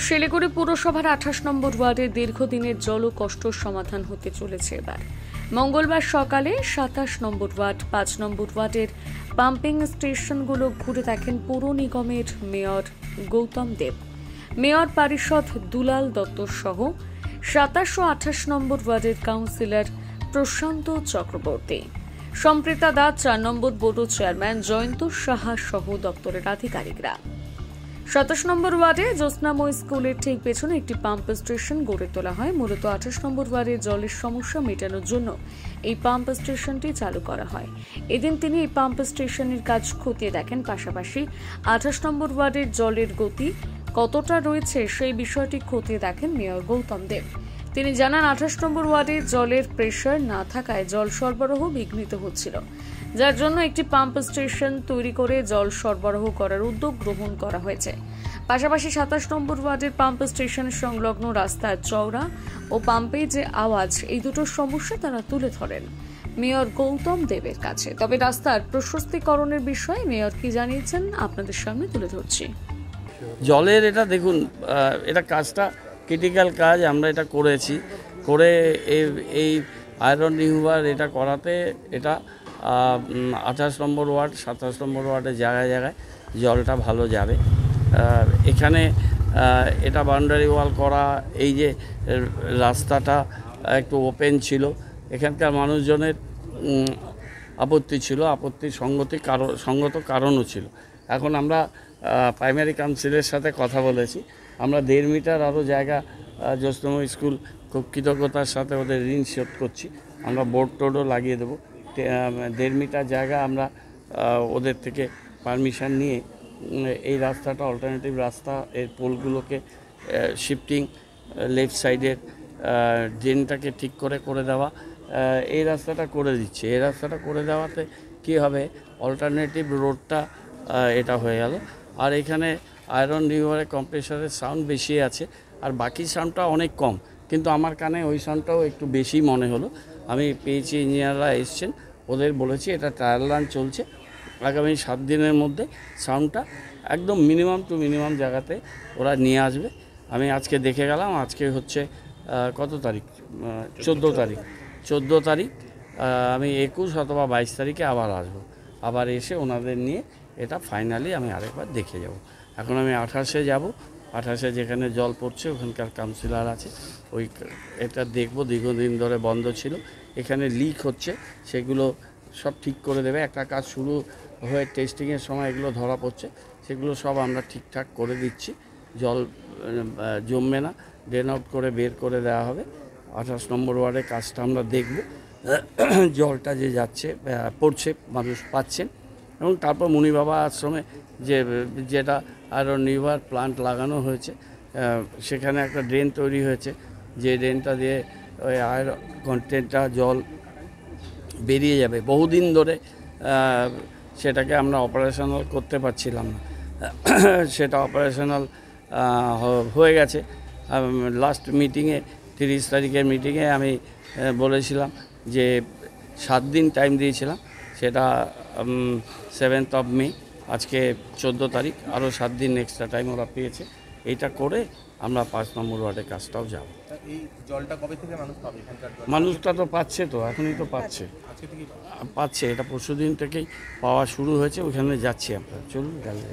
শিলিগুড়ি পুরসভার 28 নম্বর ওয়ার্ডে দীর্ঘদিনের জল ও কষ্ট সমাধান হতে চলেছে এবার। মঙ্গলবার সকালে 27 নম্বর ওয়ার্ড, 5 নম্বর ওয়ার্ডের পাম্পিং স্টেশনগুলো ঘুরে দেখেন পৌর নিগমের মেয়র গৌতম দেব, মেয়র পারিষদ দুলাল দত্ত সহ 27 ও 28 নম্বর ওয়ার্ডের কাউন্সিলর প্রশান্ত চক্রবর্তী, সম্প্রীতা দাস, 4 নম্বর বোর্ড চেয়ারম্যান জয়ন্ত সাহা সহ দপ্তরের আধিকারিকরা। 27 নম্বর ওয়ার্ডে জ্যোৎস্নাময় স্কুলের ঠিক পেছনে একটি পাম্প স্টেশন গড়ে তোলা হয়। মূলত 28 নম্বর ওয়ার্ডে জলের সমস্যা মেটানোর জন্য এই পাম্প স্টেশনটি চালু করা হয়। এদিন তিনি এই পাম্প স্টেশনের কাজ খতিয়ে দেখেন, পাশাপাশি 28 নম্বর ওয়ার্ডের জলের গতি কতটা রয়েছে সেই বিষয়টি খতিয়ে দেখেন মেয়র গৌতম দেব। তিনি জানান, 28 নম্বর ওয়ার্ডে জলের প্রেসার না থাকায় জল সরবরাহ বিঘ্নিত হচ্ছিল, যার জন্য একটি পাম্প স্টেশন তৈরি করে জল সরবরাহ করার উদ্যোগ গ্রহণ করা হয়েছে। পাশাপাশি 27 নম্বর ওয়ার্ডের পাম্প স্টেশন সংলগ্ন রাস্তার চওড়া ও পাম্পে যে আওয়াজ, এই দুটো সমস্যা তারা তুলে ধরেন মেয়র গৌতম দেবের কাছে। তবে রাস্তার প্রশস্তীকরণের বিষয়ে মেয়র কি জানিয়েছেন আপনাদের সামনে তুলে ধরছি। জলের এটা দেখুন, এটা কাজটা ক্রিটিক্যাল কাজ, আমরা এটা করেছি, করে এই আয়রন রিমুভার এটা করাতে এটা 28 নম্বর ওয়ার্ড, 27 নম্বর ওয়ার্ডের জায়গায় জায়গায় জলটা ভালো যাবে। এখানে এটা বাউন্ডারি ওয়াল করা, এই যে রাস্তাটা একটু ওপেন ছিল, এখানকার মানুষজনের আপত্তি ছিল, আপত্তির সঙ্গত কারণও ছিল। এখন আমরা প্রাইমারি কাউন্সিলের সাথে কথা বলেছি, আমরা 1.5 মিটার আরও জায়গা জ্যোৎস্নাময় স্কুল খুব কৃতজ্ঞতার সাথে ওদের ঋণ শোধ করছি, আমরা বোর্ড টোডও লাগিয়ে দেবো। 1.5 মিটার জায়গা আমরা ওদের থেকে পারমিশন নিয়ে এই রাস্তাটা অল্টারনেটিভ রাস্তা, এর পোলগুলোকে শিফটিং, লেফট সাইডের ড্রেনটাকে ঠিক করে দেওয়া, এই রাস্তাটা করে দিচ্ছে। এই রাস্তাটা করে দেওয়াতে কি হবে, অল্টারনেটিভ রোডটা এটা হয়ে গেল। আর এখানে আয়রন রিভারের কম্প্রেসারের সাউন্ড বেশি আছে, আর বাকি সাউন্ডটা অনেক কম, কিন্তু আমার কানে ওই সাউন্ডটাও একটু বেশি মনে হলো। আমি পেয়েছি, ইঞ্জিনিয়াররা এসছেন, ওদের বলেছি এটা ট্রায়াল রান চলছে, আগামী 7 দিনের মধ্যে সাউন্ডটা একদম মিনিমাম টু মিনিমাম জায়গাতে ওরা নিয়ে আসবে। আমি আজকে দেখে গেলাম, আজকে হচ্ছে কত তারিখ, 14 তারিখ, আমি 21 অথবা 22 তারিখে আবার আসবো, আবার এসে ওনাদের নিয়ে এটা ফাইনালি আমি আরেকবার দেখে যাব। এখন আমি 28-এ যাব, 28-এ যেখানে জল পড়ছে ওখানকার কাউন্সিলর আছে, এটা দেখব। দীর্ঘদিন ধরে বন্ধ ছিল, এখানে লিক হচ্ছে, সেগুলো সব ঠিক করে দেবে। একটা কাজ শুরু হয়ে টেস্টিংয়ের সময় এগুলো ধরা পড়ছে, সেগুলো সব আমরা ঠিকঠাক করে দিচ্ছি, জল জমবে না, ড্রেন আউট করে বের করে দেওয়া হবে। 28 নম্বর ওয়ার্ডে কাজটা আমরা দেখব, জলটা যে যাচ্ছে পড়ছে, মানুষ পাচ্ছেন। এবং তারপর মুনিবাবা আশ্রমে যেটা আয়রন রিভার প্লান্ট লাগানো হয়েছে, সেখানে একটা ড্রেন তৈরি হয়েছে, যে ড্রেনটা দিয়ে ওই আয়রন কন্টেন্টটা জল বেরিয়ে যাবে। বহুদিন ধরে সেটাকে আমরা অপারেশনাল করতে পারছিলাম না, সেটা অপারেশনাল হয়ে গেছে। লাস্ট মিটিংয়ে, 30 তারিখের মিটিংয়ে আমি বলেছিলাম যে 7 দিন টাইম দিয়েছিলাম, সেটা 7th of May, আজকে 14 তারিখ, আরও 7 দিন এক্সট্রা টাইম ওরা পেয়েছে। এইটা করে আমরা 5 নম্বর ওয়ার্ডের কাজটাও যাব। এই জলটা কবে থেকে মানুষ পাবে? মানুষটা তো পাচ্ছে, তো এখনই তো পাচ্ছে, এটা পরশুদিন থেকেই পাওয়া শুরু হয়েছে, ওখানে যাচ্ছি আমরা। চলুন গেলে।